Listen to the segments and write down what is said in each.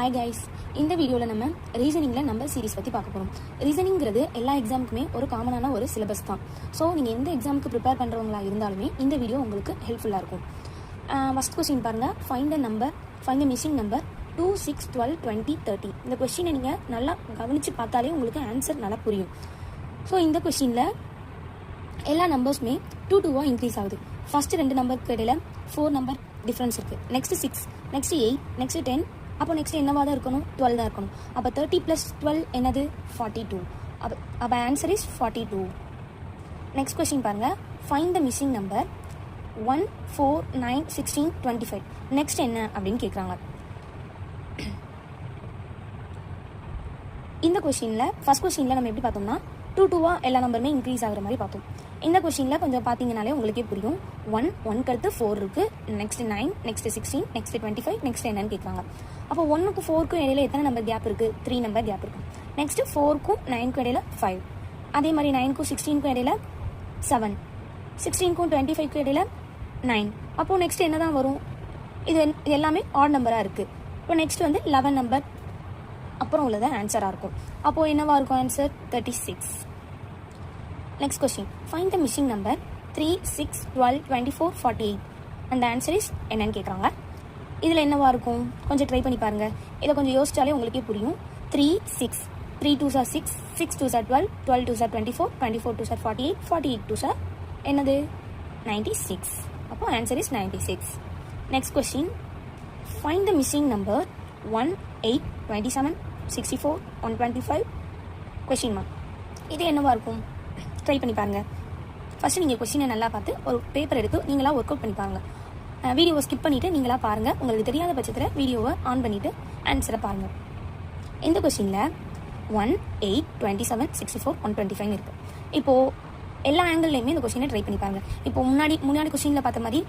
Hi guys, இந்த வீடியோவில் நம்ம ரீசனிங்கில் நம்பர் சீரிஸ் பற்றி பார்க்க போகிறோம். ரீசனிங்கிறது எல்லா எக்ஸாமுக்குமே ஒரு காமனான ஒரு சிலபஸ் தான். ஸோ நீங்கள் எந்த எக்ஸாமுக்கு ப்ரிப்பேர் பண்ணுறவங்களா இருந்தாலுமே இந்த வீடியோ உங்களுக்கு ஹெல்ப்ஃபுல்லாக இருக்கும். ஃபஸ்ட் கொஸ்டின் பாருங்கள். Find the missing number 2, 6, 12, 20, 30. இந்த கொஸ்டினை நீங்கள் நல்லா கவனித்து பார்த்தாலே உங்களுக்கு ஆன்சர் நல்லா புரியும். ஸோ இந்த கொஸ்டினில் எல்லா நம்பர்ஸுமே 2 இன்க்ரீஸ் ஆகுது. ஃபஸ்ட்டு 2 நம்பருக்கு இடையில 4 நம்பர் டிஃப்ரென்ஸ் இருக்குது. Next 6, next 8, next 10. அப்போ நெக்ஸ்ட் என்னவா தான் இருக்கணும்? 12 தான் இருக்கணும். அப்போ 30 + 12 என்னது? 42. அப்போ ஆன்சர் இஸ் 42. நெக்ஸ்ட் கொஸ்டின் பாருங்கள். Find the missing number 1, 4, 9, 16, 25. Next என்ன அப்படின்னு கேட்குறாங்க. இந்த கொஸ்டினில் ஃபஸ்ட் கொஸ்டினில் நம்ம எப்படி பார்த்தோம்னா 2 எல்லா நம்பருமே இன்க்ரீஸ் ஆகிற மாதிரி பார்த்தோம். இந்த கொஸ்டினில் கொஞ்சம் பார்த்தீங்கனாலே உங்களுக்கே புரியும். 1க்கு அடுத்து 4 இருக்குது, நெக்ஸ்ட் 9, நெக்ஸ்ட் 16, நெக்ஸ்ட் 25, நெக்ஸ்ட் என்னன்னு கேட்குறாங்க. அப்போ 1க்கும் 4க்கும் இடையில எத்தனை நம்பர் கேப் இருக்குது? 3 நம்பர் கேப் இருக்குது. நெக்ஸ்ட்டு 4க்கும் 9க்கும் இடையில 5. அதே மாதிரி 9க்கும் 16க்கும் இடையில 7, 16க்கும் 25க்கும் இடையில 9. அப்போது நெக்ஸ்ட் என்ன தான் வரும்? இது எல்லாமே ஆட் நம்பராக இருக்குது. இப்போ நெக்ஸ்ட் வந்து 11 நம்பர் அப்புறம் உள்ளது ஆன்சராக இருக்கும். அப்போது என்னவா இருக்கும்? Answer 36. Next question. Find the missing number 3, 6, 12, 24, 48. அந்த ஆன்சர் இஸ் என்னன்னு கேட்குறாங்க. இதில் என்னவா இருக்கும்? கொஞ்சம் ட்ரை பண்ணி பாருங்கள். இதை கொஞ்சம் யோசிச்சாலே உங்களுக்கே புரியும். 3, 6, 3 2s are 6, 6 2s are 12, 12 2s are 24, 24 2s are 48, 48 2s are என்னது? 96. அப்போ answer is 96. Next question. Find the missing number 1, 8, 27, 64, 125. Question mark. இது என்னவா இருக்கும்? ட்ரை பண்ணி பாருங்கள். ஃபஸ்ட்டு நீங்கள் கொஸ்டினை நல்லா பார்த்து ஒரு பேப்பர் எடுத்து நீங்களாக ஒர்க் அவுட் பண்ணி பாருங்கள். வீடியோவை ஸ்கிப் பண்ணிவிட்டு நீங்களாக பாருங்கள். உங்களுக்கு தெரியாத பட்சத்தில் வீடியோவை ஆன் பண்ணிவிட்டு ஆன்சரை பாருங்கள். இந்த கொஸ்டினில் 1, 8, 27, 64, 125 இருக்குது. இப்போது எல்லா ஆங்கிள்லையுமே இந்த கொஸ்டினை ட்ரை பண்ணி பாருங்கள். இப்போ முன்னாடி கொஸ்டினில் பார்த்த மாதிரி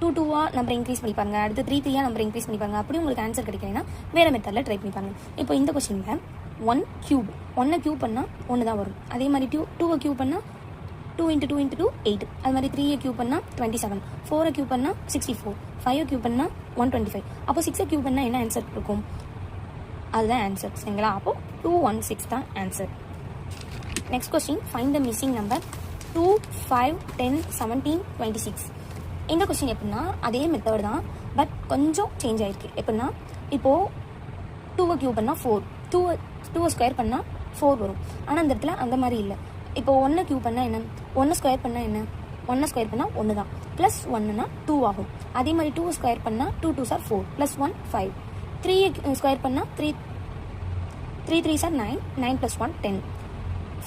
2 நம்பரை இன்க்ரீஸ் பண்ணி பாருங்கள். அடுத்து 3 நம்பரை இன்க்ரீஸ் பண்ணி பாருங்கள். அப்படி உங்களுக்கு ஆன்சர் கிடைக்கலைன்னா வேறு மெத்தடில் ட்ரை பண்ணி பாருங்கள். இப்போ இந்த கொஸ்டினில் 1 கியூப், 1 கியூப் பண்ணால் 1 தான் வரும். அதே மாதிரி 2 கியூப் பண்ணால் 2 × 2 × 2 8. அது மாதிரி 3 கியூப் பண்ணால் 27, 4 கியூப் பண்ணால் 64, 5 கியூப் பண்ணால் 125. அப்போ 6 கியூப் பண்ணால் என்ன ஆன்சர் இருக்கும்? அதுதான் ஆன்சர். சரிங்களா? அப்போ 216 தான் answer. Next question. Find the missing number 2, 5, 10, 17, 26. இந்த கொஸ்டின் எப்படின்னா அதே மெத்தட் தான், பட் கொஞ்சம் சேஞ்ச் ஆகிருக்கு. எப்படின்னா இப்போது 2 கியூப் பண்ணால் 4, 2 ஸ்கொயர் பண்ணால் 4 வரும். ஆனால் அந்த இடத்துல அந்த மாதிரி இல்லை. இப்போ 1 கியூப் பண்ணால் என்ன? 1 ஸ்கொயர் பண்ணால் என்ன? 1 ஸ்கொயர் பண்ணால் 1 தான். ப்ளஸ் 1னா 2 ஆகும். அதே மாதிரி 2 ஸ்கொயர் பண்ணால் 2 2s are 4, ப்ளஸ் 1 5. 3 ஸ்கொயர் பண்ணால் 3 3s are 9, 9 + 1 10.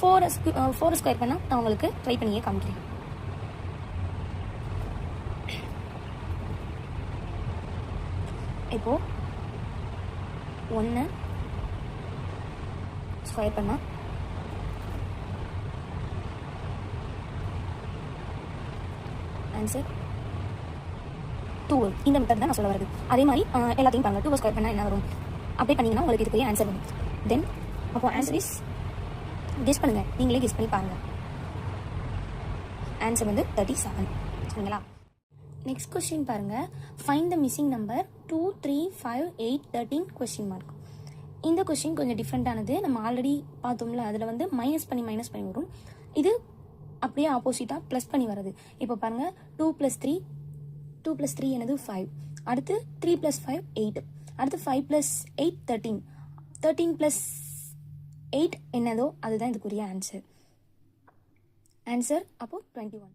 4 ஸ்கொயர் பண்ணால் நான் உங்களுக்கு ட்ரை பண்ணியே காமிக்கிறேன். இப்போது 1 ஸ்கொயர் பண்ணால் ஆன்சர் 2. இந்த மெத்தட் தான் நான் சொல்ல வருது. அதே மாதிரி எல்லாத்தையும் பாருங்கள். 2 ஸ்கொயர் பண்ணால் என்ன வரும்? அப்படியே பண்ணிங்கன்னா உங்களுக்கு இதுக்கு ஆன்சர் வரும். தென் அப்போ ஆன்சர் இஸ் கெஸ் பண்ணுங்கள். நீங்களே கெஸ் பண்ணி பாருங்கள். ஆன்சர் வந்து 37. சரிங்களா? நெக்ஸ்ட் கொஸ்டின் பாருங்கள். Find the missing number 2, 3, 5, 8, 13 question mark. இந்த கொஸ்டின் கொஞ்சம் டிஃப்ரெண்ட்டானது. நம்ம ஆல்ரெடி பார்த்தோம்ல, அதில் வந்து மைனஸ் பண்ணி வரும். இது அப்படியே ஆப்போசிட்டாக ப்ளஸ் பண்ணி வர்றது. இப்போ பாருங்கள். 2 + 3 என்னது? 5. அடுத்து 3 + 5 8. அடுத்து 5 + 8 13. 13 + 8 என்னதோ அதுதான் இதுக்குரிய ஆன்சர். அப்போது 21.